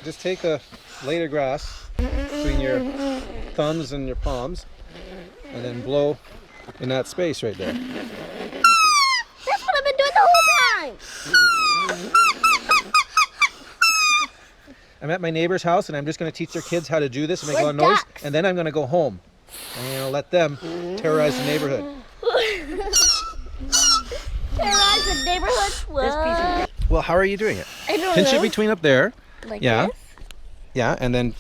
Just take a blade of grass between your thumbs and your palms, and then blow in that space right there. That's what I've been doing the whole time. I'm at my neighbor's house, and I'm just going to teach their kids how to do this and make a lot of noise, and then I'm going to go home. And I'm going to let them terrorize the neighborhood. Terrorize the neighborhood? What? Well, how are you doing it? I don't Pinch know. it between up there. Like Yeah. this? Yeah, and then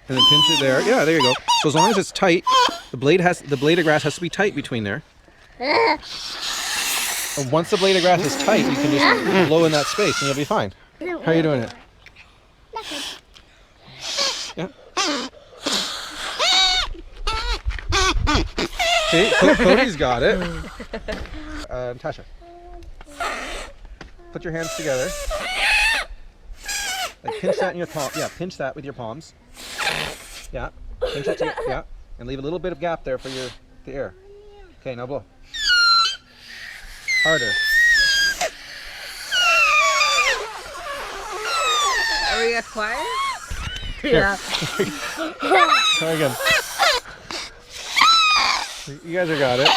pinch it there. Yeah, there you go. So as long as it's tight, the blade of grass has to be tight between there. And once the blade of grass is tight, you can just blow in that space and you'll be fine. How are you doing it? Yeah. See, Cody's got it. Tasha, put your hands together. Like pinch that in your palm. Yeah, pinch that with your palms. Yeah, pinch it. Yeah, and leave a little bit of gap there for the air. Okay, now blow. Harder. Are we quiet? Yeah. Try again. You guys have got it.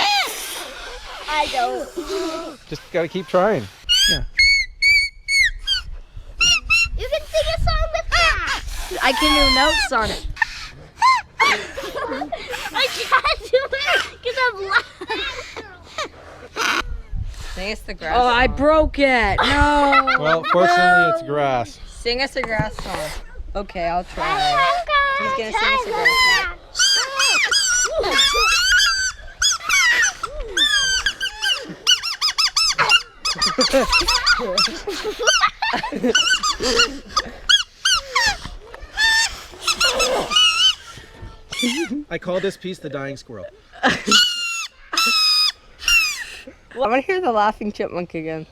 I don't. Just gotta keep trying. Yeah. You can sing a song with that. I can do notes on it. I can't do it because I'm loud. Sing us the grass song. I broke it. No. Well, fortunately, it's grass. Sing us a grass song. Okay, I'll try. He's gonna sing us a grass song. I call this piece the dying squirrel. I want to hear the laughing chipmunk again.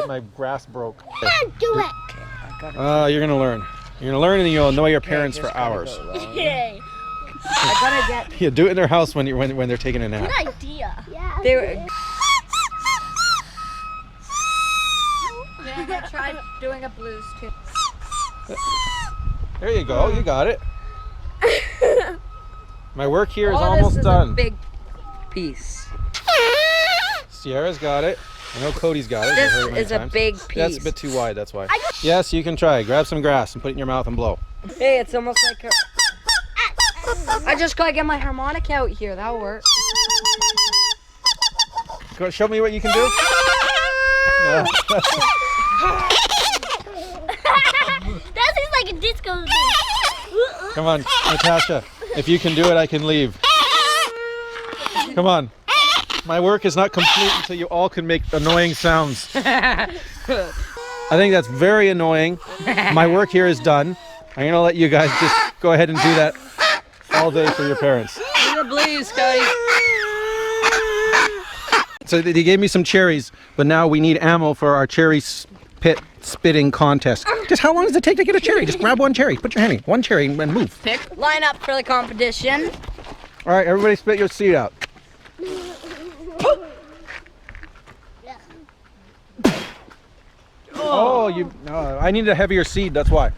My grass broke. I can't do it. You're gonna learn. You're gonna learn, and you'll annoy your parents for hours. Yay. I gotta get. Yeah, do it in their house when they're taking a nap. Good idea. Yeah. They were. I'm gonna try doing a blues too. There you go. You got it. My work here is All almost this is done. a big piece. Sierra's got it. I know Cody's got it. This I've heard it many is a times. big piece. That's a bit too wide. That's why. Yes, you can try. Grab some grass and put it in your mouth and blow. Hey, it's almost like a. I just gotta get my harmonica out here. That'll work. Go, show me what you can do. Yeah. That seems like a disco thing. Come on, Natasha. If you can do it, I can leave. Come on. My work is not complete until you all can make annoying sounds. I think that's very annoying. My work here is done. I'm gonna let you guys just go ahead and do that all day for your parents. Do the blues, Cody. So they gave me some cherries, but now we need ammo for our cherry pit spitting contest. Just how long does it take to get a cherry? Just grab one cherry, put your hand in one cherry and move. Pick. Line up for the competition. All right, everybody spit your seed out. Oh, I need a heavier seed, that's why.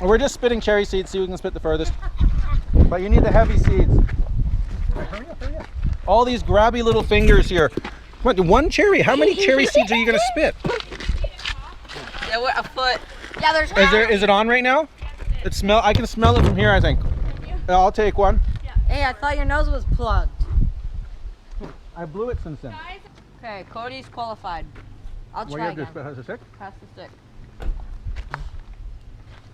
We're just spitting cherry seeds, see who can spit the furthest. But you need the heavy seeds. Hurry up, hurry up. All these grabby little fingers here. What, one cherry? How many cherry seeds are you gonna spit? Yeah, we're a foot. Yeah, there's. Is it on right now? I can smell it from here, I think. I'll take one. Hey, I thought your nose was plugged. I blew it since then. Okay, Cody's qualified. I'll What try do you again. have to spit? Has a stick? Pass the stick.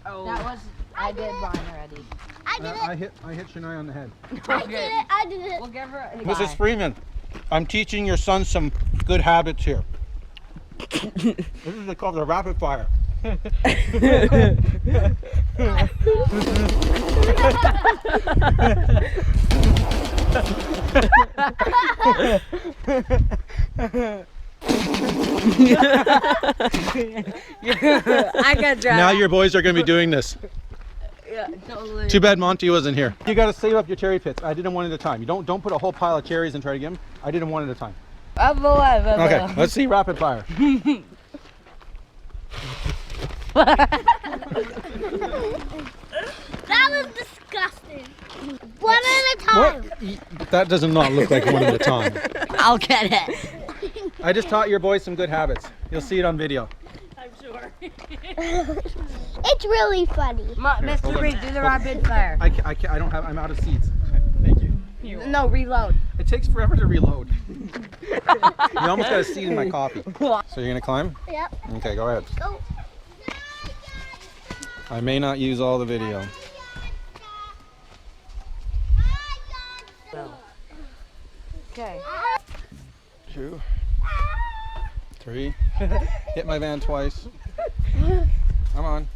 Oh. That was. I did mine already. I did it. I hit Shania on the head. I did it. I did it. We'll give her a Mrs. Freeman, I'm teaching your son some good habits here. This is called the rapid fire. I got dry. Now your boys are going to be doing this. Yeah, totally. Too bad Monty wasn't here. You got to save up your cherry pits. I did them one at a time. You don't put a whole pile of cherries and try to get them. I did them one at a time. Okay, let's see rapid fire. That was disgusting. One at a time. What? That does not look like one at a time. I'll get it. I just taught your boys some good habits. You'll see it on video. I'm sure. It's really funny. Here, Mr. hold on. Reed, do the rapid fire. I don't have, I'm out of seats. Okay, thank you. No, reload. It takes forever to reload. You almost got a seat in my coffee. So you're gonna climb? Yep. Okay, go ahead. Go. I may not use all the video. Okay. 2, 3. Hit my van twice. Come on.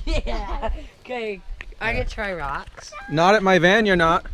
Yeah. Okay. I can try rocks. Not at my van, you're not.